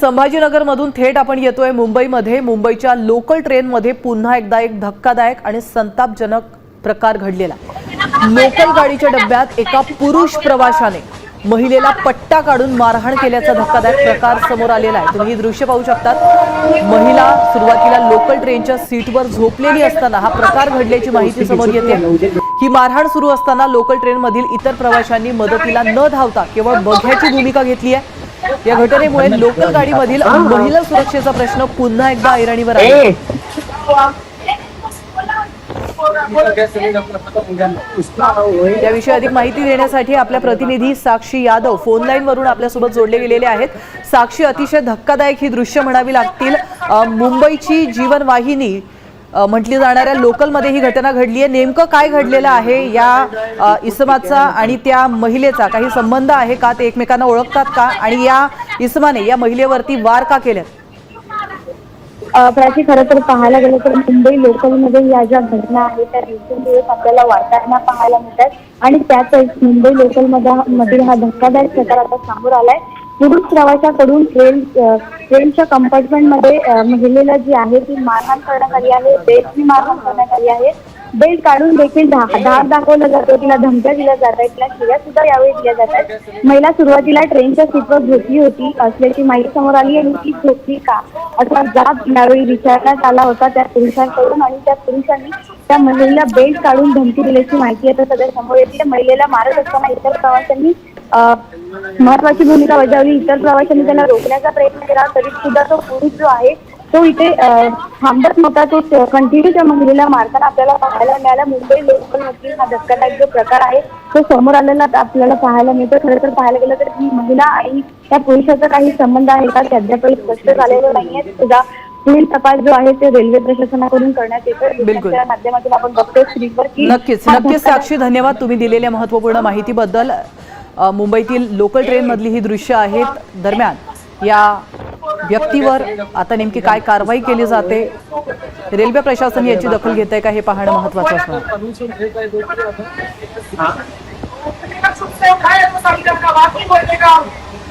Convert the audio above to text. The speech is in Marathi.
संभाजीनगरमधून थेट आपण येतोय मुंबईमध्ये। मुंबईच्या लोकल ट्रेनमध्ये पुन्हा एकदा एक धक्कादायक आणि संतापजनक प्रकार घडलेला। लोकल गाडीच्या डब्यात एका पुरुष प्रवाशाने महिलेला पट्टा काढून मारहाण केल्याचा धक्कादायक प्रकार समोर आलेला आहे। तुम्ही ही दृश्य पाहू शकतात। महिला सुरुवातीला लोकल ट्रेनच्या सीटवर झोपलेली असताना हा प्रकार घडल्याची माहिती समोर येते। ही मारहाण सुरू असताना लोकल ट्रेनमधील इतर प्रवाशांनी मदतीला न धावता केवळ बघ्याची भूमिका घेतली आहे। या घटनेमुळे लोकल गाडीमधील महिला सुरक्षेचा प्रश्न पुन्हा एकदा ऐरणीवर आला। याविषयी अधिक माहिती देण्यासाठी आपल्या प्रतिनिधी साक्षी यादव फोन लाईन वरून आपल्यासोबत जोडले गेलेले आहेत। साक्षी, अतिशय धक्कादायक ही दृश्य म्हणावी लागतील। मुंबईची जीवनवाहिनी म्हटली जाणाऱ्या लोकलमध्ये ही घटना घडली आहे। नेमकं काय घडलेलं आहे? या इसमाचा आणि त्या महिलेचा काही संबंध आहे का? ते एकमेकांना ओळखतात का? आणि या इसमाने या महिलेवरती वार का केले? प्राची, खरं तर पाहायला गेलं तर मुंबई लोकलमध्ये या ज्या घटना आहेत त्या दिवसेंदिवस आपल्याला वाढताना पाहायला मिळतात आणि त्यातच मुंबई लोकलमधील हा धक्कादायक प्रकार आता समोर आलाय। पुरुष प्रवाशाकडून ट्रेनच्या कंपार्टमेंटमध्ये महिलेला जी आहे ती मारहाण करण्यात आली आहे। बेल्टची मारहाण करण्यात आली आहे। बेल्ट काढून देखील धाक दाखवला जातो, तिला धमक्या दिल्या जात आहेत, तिला शिव्या सुद्धा यावेळी दिल्या जातात। महिला सुरुवातीला ट्रेनच्या सीटवर झोपली होती असल्याची माहिती समोर आली आणि ती झोपली का असा जाब यावेळी विचारण्यात आला होता त्या पुरुषांकडून आणि त्या पुरुषांनी त्या महिलेला बेल्ट काढून धमकी दिल्याची माहिती आता सध्या समोर येते। महिलेला मारत असताना इतर प्रवाशांनी महत्वाची भूमिका बजावली। इतर प्रवाशांनी त्याला रोखण्याचा प्रयत्न केला तरी सुद्धा तो पुरुष जो आहे तो इथे थांबत नव्हता। तो कंटिन्यू त्या महिलेला मारताना आपल्याला पाहायला मिळाला। मुंबई लोकलमधील हा धक्कादायक जो प्रकार आहे तो समोर आलेला आपल्याला पाहायला मिळतो। खरं तर पाहायला गेलं तर ही महिला आणि त्या पुरुषाचा काही संबंध आहे का ते अद्याप स्पष्ट झालेलं नाहीये। सुद्धा पुढील तपास जो आहे ते रेल्वे प्रशासनाकडून करण्यात येतो। त्या माध्यमातून आपण बघतोय स्क्रीनवर की नक्कीच साक्षी, धन्यवाद तुम्ही दिलेल्या महत्त्वपूर्ण माहितीबद्दल। मुंबईतील लोकल ट्रेन मधली ही दृश्य आहेत। दरम्यान या व्यक्तीवर आता नेमकी काय कारवाई केली जाते, रेल्वे प्रशासन याची दखल घेत आहे का हे पाहणं महत्त्वाचं असणार।